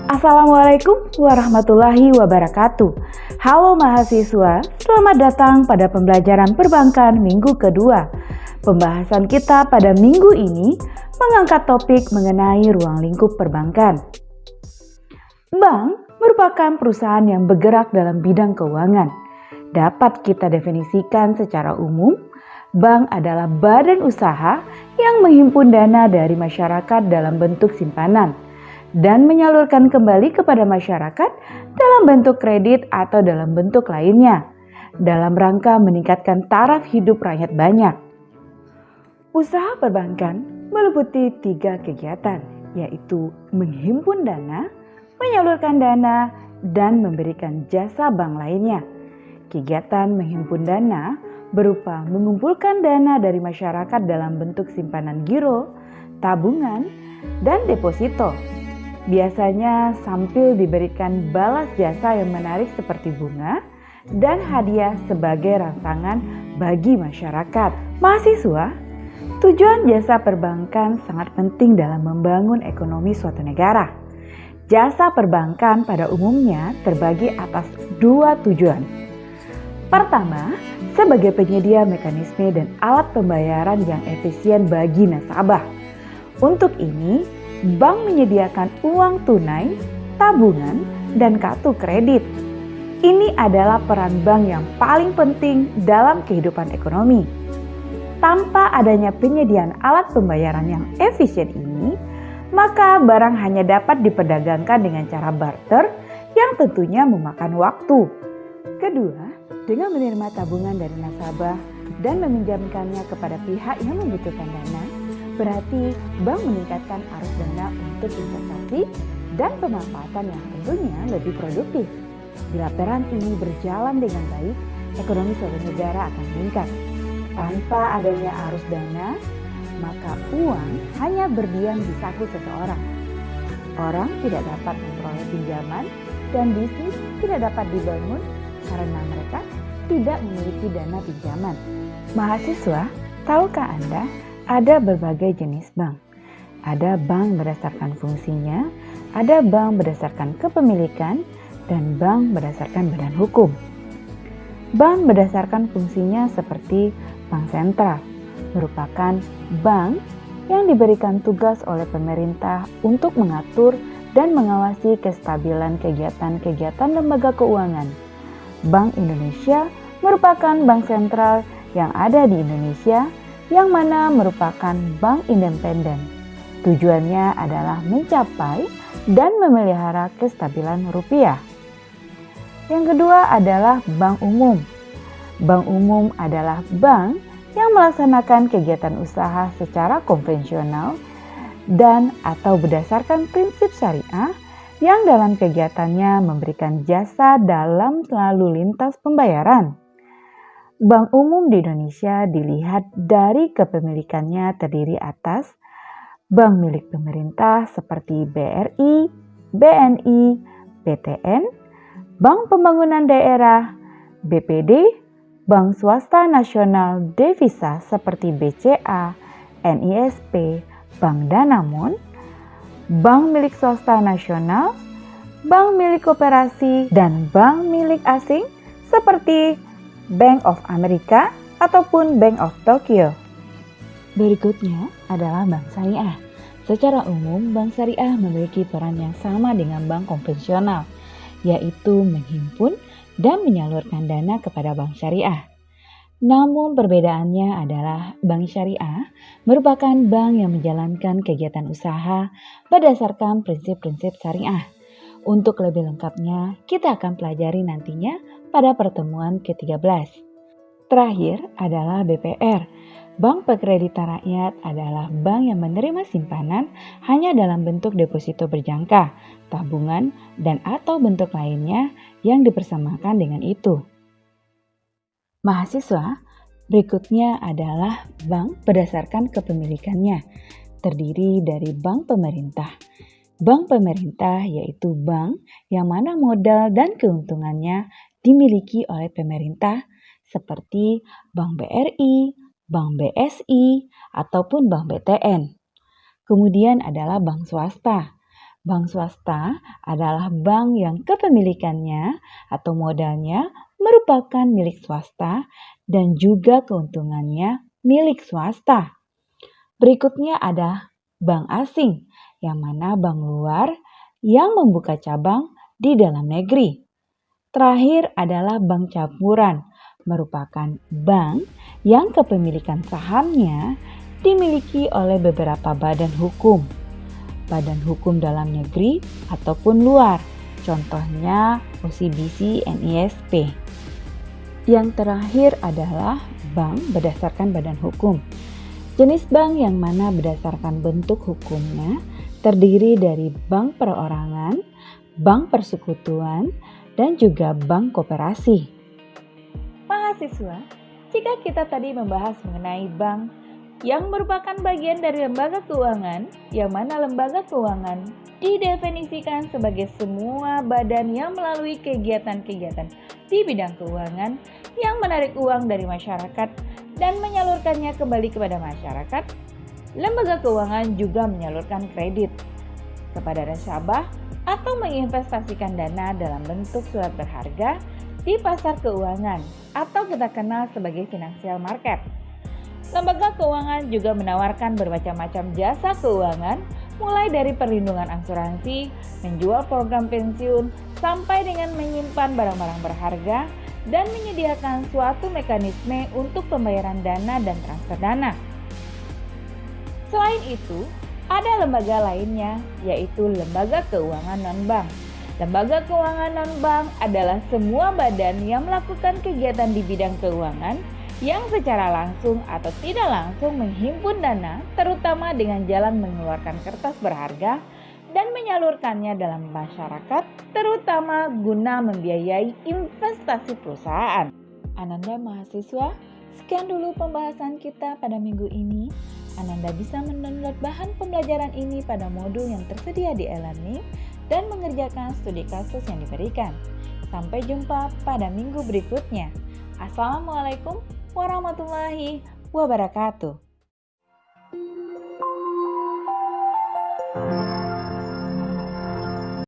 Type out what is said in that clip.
Assalamualaikum warahmatullahi wabarakatuh. Halo mahasiswa, selamat datang pada pembelajaran perbankan minggu kedua. Pembahasan kita pada minggu ini mengangkat topik mengenai ruang lingkup perbankan. Bank merupakan perusahaan yang bergerak dalam bidang keuangan. Dapat kita definisikan secara umum, bank adalah badan usaha yang menghimpun dana dari masyarakat dalam bentuk simpanan dan menyalurkan kembali kepada masyarakat dalam bentuk kredit atau dalam bentuk lainnya, dalam rangka meningkatkan taraf hidup rakyat banyak. Usaha perbankan meliputi 3 kegiatan, yaitu menghimpun dana, menyalurkan dana, dan memberikan jasa bank lainnya. Kegiatan menghimpun dana berupa mengumpulkan dana dari masyarakat dalam bentuk simpanan giro, tabungan, dan deposito. Biasanya sambil diberikan balas jasa yang menarik seperti bunga dan hadiah sebagai rangsangan bagi masyarakat. Mahasiswa, tujuan jasa perbankan sangat penting dalam membangun ekonomi suatu negara. Jasa perbankan pada umumnya terbagi atas 2 tujuan. Pertama, sebagai penyedia mekanisme dan alat pembayaran yang efisien bagi nasabah. Untuk ini, bank menyediakan uang tunai, tabungan, dan kartu kredit. Ini adalah peran bank yang paling penting dalam kehidupan ekonomi. Tanpa adanya penyediaan alat pembayaran yang efisien ini, maka barang hanya dapat diperdagangkan dengan cara barter yang tentunya memakan waktu. Kedua, dengan menerima tabungan dari nasabah dan meminjamkannya kepada pihak yang membutuhkan dana, berarti bank meningkatkan arus dana untuk investasi dan pemanfaatan yang tentunya lebih produktif. Bila peran ini berjalan dengan baik, ekonomi suatu negara akan meningkat. Tanpa adanya arus dana, maka uang hanya berdiam di saku seseorang. Orang tidak dapat memperoleh pinjaman dan bisnis tidak dapat dibangun karena mereka tidak memiliki dana pinjaman. Mahasiswa, tahukah Anda? Ada berbagai jenis bank. Ada bank berdasarkan fungsinya, ada bank berdasarkan kepemilikan, dan bank berdasarkan badan hukum. Bank berdasarkan fungsinya seperti bank sentral, merupakan bank yang diberikan tugas oleh pemerintah untuk mengatur dan mengawasi kestabilan kegiatan-kegiatan lembaga keuangan. Bank Indonesia merupakan bank sentral yang ada di Indonesia, yang mana merupakan bank independen. Tujuannya adalah mencapai dan memelihara kestabilan rupiah. Yang kedua adalah bank umum. Bank umum adalah bank yang melaksanakan kegiatan usaha secara konvensional dan atau berdasarkan prinsip syariah yang dalam kegiatannya memberikan jasa dalam lalu lintas pembayaran. Bank umum di Indonesia dilihat dari kepemilikannya terdiri atas bank milik pemerintah seperti BRI, BNI, BTN, Bank Pembangunan Daerah, BPD, bank swasta nasional devisa seperti BCA, NISP, Bank Danamon, bank milik swasta nasional, bank milik koperasi, dan bank milik asing seperti Bank of America ataupun Bank of Tokyo. Berikutnya adalah bank syariah. Secara umum, bank syariah memiliki peran yang sama dengan bank konvensional, yaitu menghimpun dan menyalurkan dana kepada bank syariah. Namun perbedaannya adalah bank syariah merupakan bank yang menjalankan kegiatan usaha berdasarkan prinsip-prinsip syariah. Untuk lebih lengkapnya, kita akan pelajari nantinya pada pertemuan ke-13. Terakhir adalah BPR. Bank Perkreditan Rakyat adalah bank yang menerima simpanan hanya dalam bentuk deposito berjangka, tabungan, dan atau bentuk lainnya yang dipersamakan dengan itu. Mahasiswa, berikutnya adalah bank berdasarkan kepemilikannya, terdiri dari bank pemerintah. Bank pemerintah yaitu bank yang mana modal dan keuntungannya dimiliki oleh pemerintah seperti Bank BRI, Bank BSI, ataupun Bank BTN. Kemudian adalah bank swasta. Bank swasta adalah bank yang kepemilikannya atau modalnya merupakan milik swasta dan juga keuntungannya milik swasta. Berikutnya ada bank asing, yang mana bank luar yang membuka cabang di dalam negeri. Terakhir adalah bank campuran, merupakan bank yang kepemilikan sahamnya dimiliki oleh beberapa badan hukum dalam negeri ataupun luar, contohnya OCBC, NISP. Yang terakhir adalah bank berdasarkan badan hukum. Jenis bank yang mana berdasarkan bentuk hukumnya terdiri dari bank perorangan, bank persekutuan, dan juga bank koperasi. Mahasiswa, jika kita tadi membahas mengenai bank yang merupakan bagian dari lembaga keuangan, yang mana lembaga keuangan didefinisikan sebagai semua badan yang melalui kegiatan-kegiatan di bidang keuangan yang menarik uang dari masyarakat dan menyalurkannya kembali kepada masyarakat. Lembaga keuangan juga menyalurkan kredit kepada nasabah atau menginvestasikan dana dalam bentuk surat berharga di pasar keuangan atau kita kenal sebagai financial market. Lembaga keuangan juga menawarkan bermacam-macam jasa keuangan, mulai dari perlindungan asuransi, menjual program pensiun, sampai dengan menyimpan barang-barang berharga dan menyediakan suatu mekanisme untuk pembayaran dana dan transfer dana. Selain itu, ada lembaga lainnya, yaitu lembaga keuangan non-bank. Lembaga keuangan non-bank adalah semua badan yang melakukan kegiatan di bidang keuangan yang secara langsung atau tidak langsung menghimpun dana, terutama dengan jalan mengeluarkan kertas berharga dan menyalurkannya dalam masyarakat, terutama guna membiayai investasi perusahaan. Ananda mahasiswa, sekian dulu pembahasan kita pada minggu ini. Ananda bisa mendownload bahan pembelajaran ini pada modul yang tersedia di e-learning dan mengerjakan studi kasus yang diberikan. Sampai jumpa pada minggu berikutnya. Assalamualaikum warahmatullahi wabarakatuh.